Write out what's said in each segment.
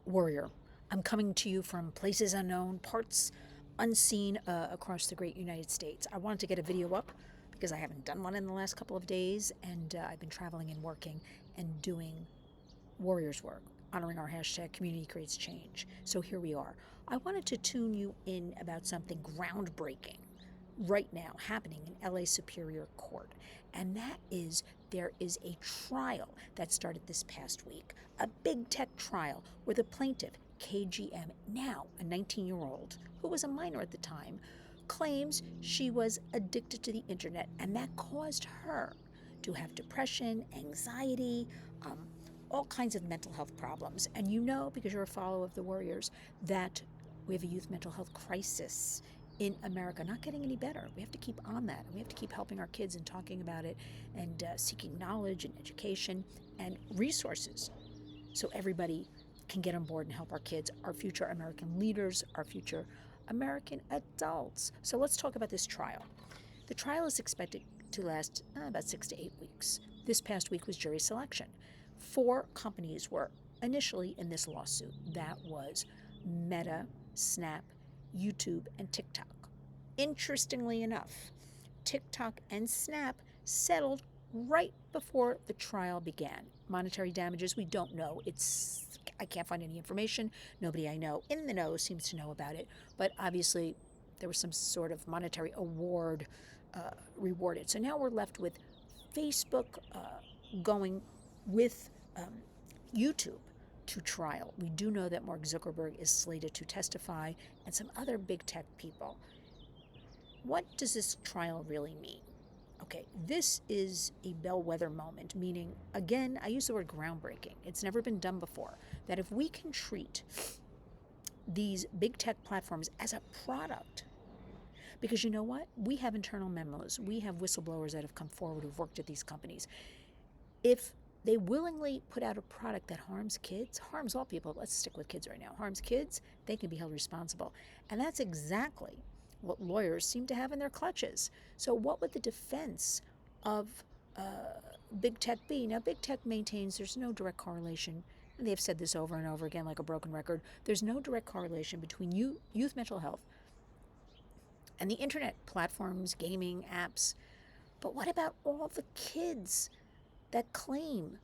warrior. I'm coming to you from places unknown, parts unseen across the great United States. I wanted to get a video up because I haven't done one in the last couple of days, and I've been traveling and working and doing warriors work, honoring our hashtag community creates change. So here we are. I wanted to tune you in about something groundbreaking right now happening in LA Superior Court, and that is there is a trial that started this past week, a big tech trial where the plaintiff, KGM, now a 19-year-old who was a minor at the time, claims she was addicted to the internet, and that caused her to have depression, anxiety, all kinds of mental health problems. And you know, because you're a follower of the Warriors, that we have a youth mental health crisis in America, not getting any better. We have to keep on that. And we have to keep helping our kids and talking about it and seeking knowledge and education and resources so everybody can get on board and help our kids, our future American leaders, our future American adults. So let's talk about this trial. The trial is expected to last about 6 to 8 weeks. This past week was jury selection. 4 companies were initially in this lawsuit. That was Meta, Snap, YouTube, and TikTok. Interestingly enough, TikTok and Snap settled right before the trial began. Monetary damages, we don't know. I can't find any information. Nobody I know in the know seems to know about it. But obviously, there was some sort of monetary award rewarded. So now we're left with Facebook going with YouTube to trial. We do know that Mark Zuckerberg is slated to testify and some other big tech people. What does this trial really mean? Okay, this is a bellwether moment, meaning, again, I use the word groundbreaking. It's never been done before. That if we can treat these big tech platforms as a product, because you know what? We have internal memos. We have whistleblowers that have come forward who've worked at these companies. If they willingly put out a product that harms kids, harms all people, let's stick with kids right now, harms kids, they can be held responsible. And that's exactly what lawyers seem to have in their clutches. So what would the defense of big tech be? Now, big tech maintains there's no direct correlation, and they've said this over and over again like a broken record, there's no direct correlation between youth mental health and the internet platforms, gaming, apps. But what about all the kids that claim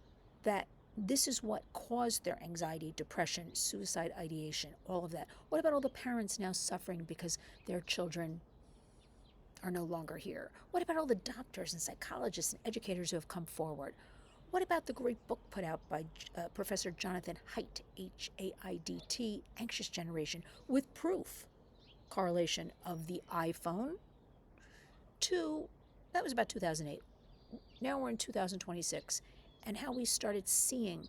that this is what caused their anxiety, depression, suicide ideation, all of that? What about all the parents now suffering because their children are no longer here? What about all the doctors and psychologists and educators who have come forward? What about the great book put out by Professor Jonathan Haidt, H-A-I-D-T, Anxious Generation, with proof, correlation of the iPhone to, that was about 2008. Now we're in 2026, and how we started seeing,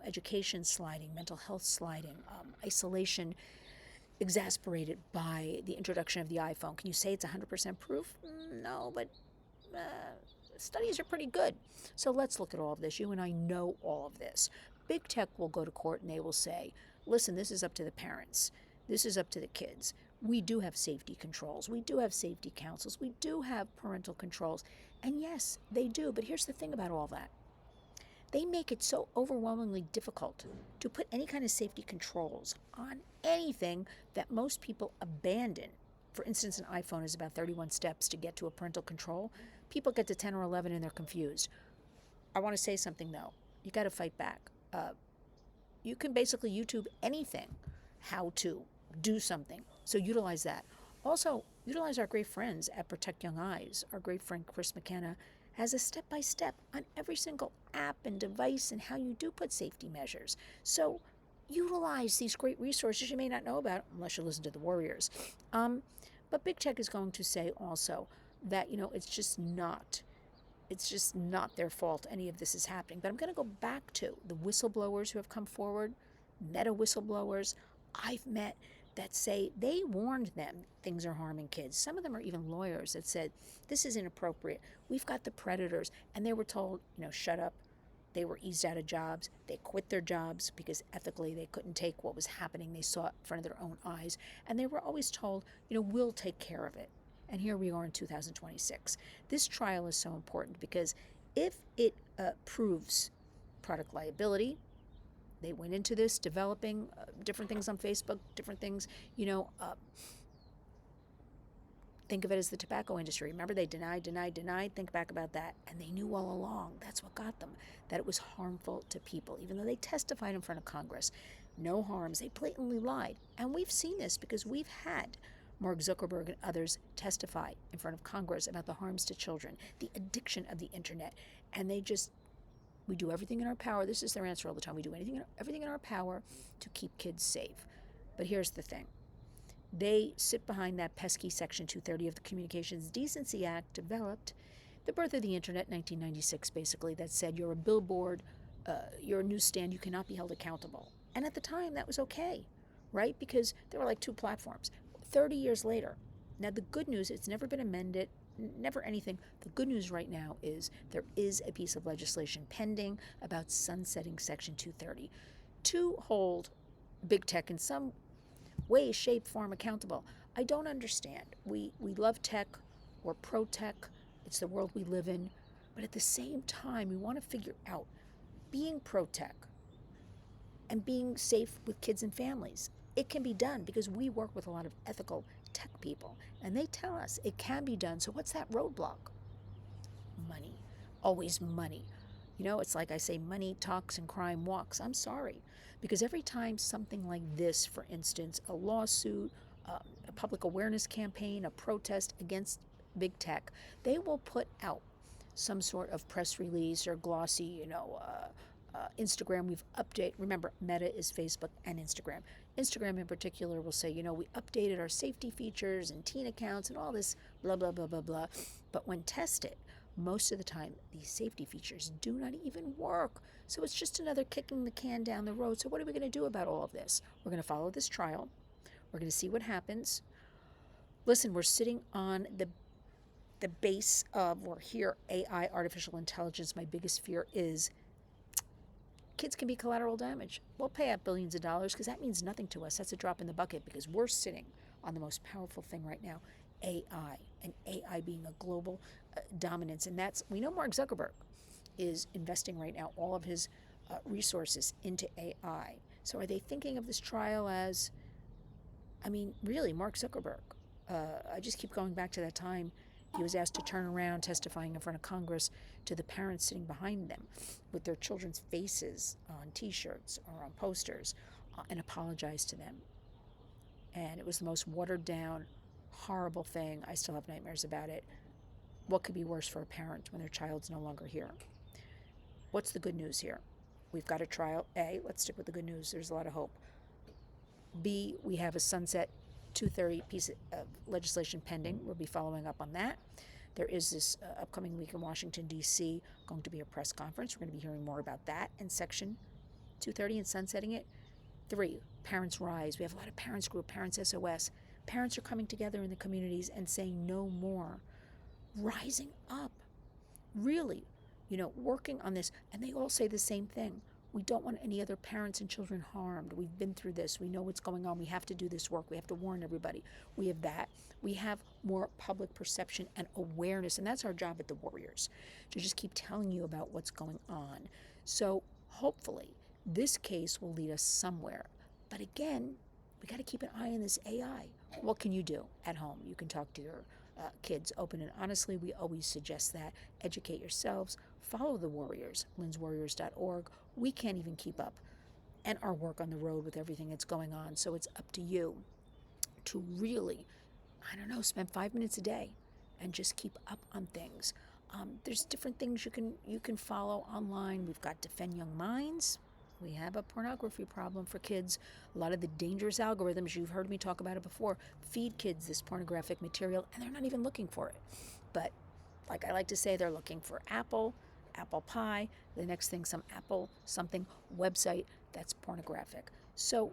education sliding, mental health sliding, isolation exasperated by the introduction of the iPhone. Can you say it's 100% proof? No, but studies are pretty good. So let's look at all of this. You and I know all of this. Big tech will go to court and they will say, listen, this is up to the parents. This is up to the kids. We do have safety controls. We do have safety councils. We do have parental controls. And yes, they do. But here's the thing about all that. They make it so overwhelmingly difficult to put any kind of safety controls on anything that most people abandon. For instance, an iPhone is about 31 steps to get to a parental control. People get to 10 or 11 and they're confused. I want to say something though. You got to fight back. You can basically YouTube anything, how to do something. So utilize that. Also, utilize our great friends at Protect Young Eyes. Our great friend Chris McKenna has a step-by-step on every single app and device and how you do put safety measures. So utilize these great resources you may not know about unless you listen to the Warriors. But big tech is going to say also that, it's just not their fault any of this is happening. But I'm going to go back to the whistleblowers who have come forward, Meta whistleblowers I've met that say they warned them things are harming kids. Some of them are even lawyers that said, this is inappropriate. We've got the predators. And they were told, shut up. They were eased out of jobs. They quit their jobs because ethically they couldn't take what was happening. They saw it in front of their own eyes. And they were always told, we'll take care of it. And here we are in 2026. This trial is so important because if it proves product liability, They went into this developing different things on Facebook, different things, think of it as the tobacco industry. Remember, they denied. Think back about that. And they knew all along, that's what got them, that it was harmful to people. Even though they testified in front of Congress, no harms, they blatantly lied. And we've seen this because we've had Mark Zuckerberg and others testify in front of Congress about the harms to children, the addiction of the internet. And we do everything in our power. This is their answer all the time. We do everything in our power to keep kids safe. But here's the thing. They sit behind that pesky Section 230 of the Communications Decency Act, developed the birth of the internet in 1996, basically, that said you're a billboard, you're a newsstand, you cannot be held accountable. And at the time, that was okay, right? Because there were like two platforms. 30 years later, now the good news, it's never been amended, never anything. The good news right now is there is a piece of legislation pending about sunsetting Section 230 to hold big tech in some way, shape, form accountable. I don't understand. We love tech, we're pro-tech, it's the world we live in, but at the same time, we want to figure out being pro-tech and being safe with kids and families. It can be done because we work with a lot of ethical tech people, and they tell us it can be done. So what's that roadblock? Money. Always money. It's like I say, money talks and crime walks. I'm sorry. Because every time something like this, for instance, a lawsuit, a public awareness campaign, a protest against big tech, they will put out some sort of press release or glossy, Instagram, we've updated. Remember, Meta is Facebook and Instagram. Instagram in particular will say, we updated our safety features and teen accounts and all this blah, blah, blah, blah, blah. But when tested, most of the time, these safety features do not even work. So it's just another kicking the can down the road. So what are we going to do about all of this? We're going to follow this trial. We're going to see what happens. Listen, we're sitting on the base of, or here, AI, artificial intelligence. My biggest fear is kids can be collateral damage. We'll pay out billions of dollars because that means nothing to us. That's a drop in the bucket because we're sitting on the most powerful thing right now, AI, and AI being a global dominance. And we know Mark Zuckerberg is investing right now all of his resources into AI. So are they thinking of this trial as, really, Mark Zuckerberg? I just keep going back to that time he was asked to turn around testifying in front of Congress to the parents sitting behind them with their children's faces on T-shirts or on posters and apologize to them. And it was the most watered down, horrible thing. I still have nightmares about it. What could be worse for a parent when their child's no longer here? What's the good news here? We've got a trial. A, let's stick with the good news. There's a lot of hope. B, we have a sunset 230 piece of legislation pending. We'll be following up on that. There is this upcoming week in Washington, D.C., going to be a press conference. We're going to be hearing more about that and Section 230 and sunsetting it. 3, Parents Rise. We have a lot of parents group, Parents SOS. Parents are coming together in the communities and saying no more. Rising up. Really, working on this. And they all say the same thing. We don't want any other parents and children harmed. We've been through this. We know what's going on. We have to do this work. We have to warn everybody. We have that. We have more public perception and awareness, and that's our job at the Warriors, to just keep telling you about what's going on. So hopefully this case will lead us somewhere. But again, we got to keep an eye on this AI. What can you do at home? You can talk to your kids open and honestly. We always suggest that. Educate yourselves. Follow the Warriors, lynswarriors.org. We can't even keep up and our work on the road with everything that's going on. So it's up to you to really, spend 5 minutes a day and just keep up on things. There's different things you can follow online. We've got Defend Young Minds. We have a pornography problem for kids. A lot of the dangerous algorithms, you've heard me talk about it before, feed kids this pornographic material, and they're not even looking for it. But like I like to say, they're looking for apple pie, the next thing, some apple something website that's pornographic. So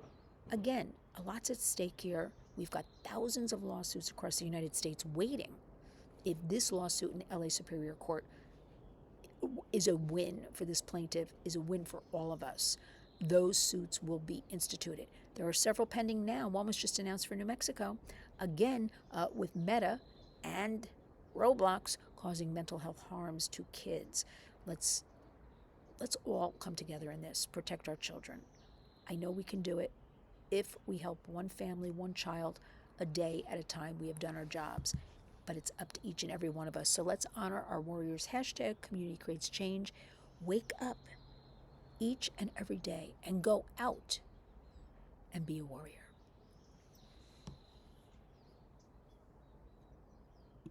again, a lot's at stake here. We've got thousands of lawsuits across the United States waiting. If this lawsuit in the LA Superior Court is a win for this plaintiff, is a win for all of us, those suits will be instituted. There are several pending now. One was just announced for New Mexico, again, with Meta and Roblox causing mental health harms to kids. Let's all come together in this, protect our children. I know we can do it. If we help one family, one child a day at a time, we have done our jobs. But it's up to each and every one of us. So let's honor our warriors. Hashtag community creates change. Wake up each and every day and go out and be a warrior.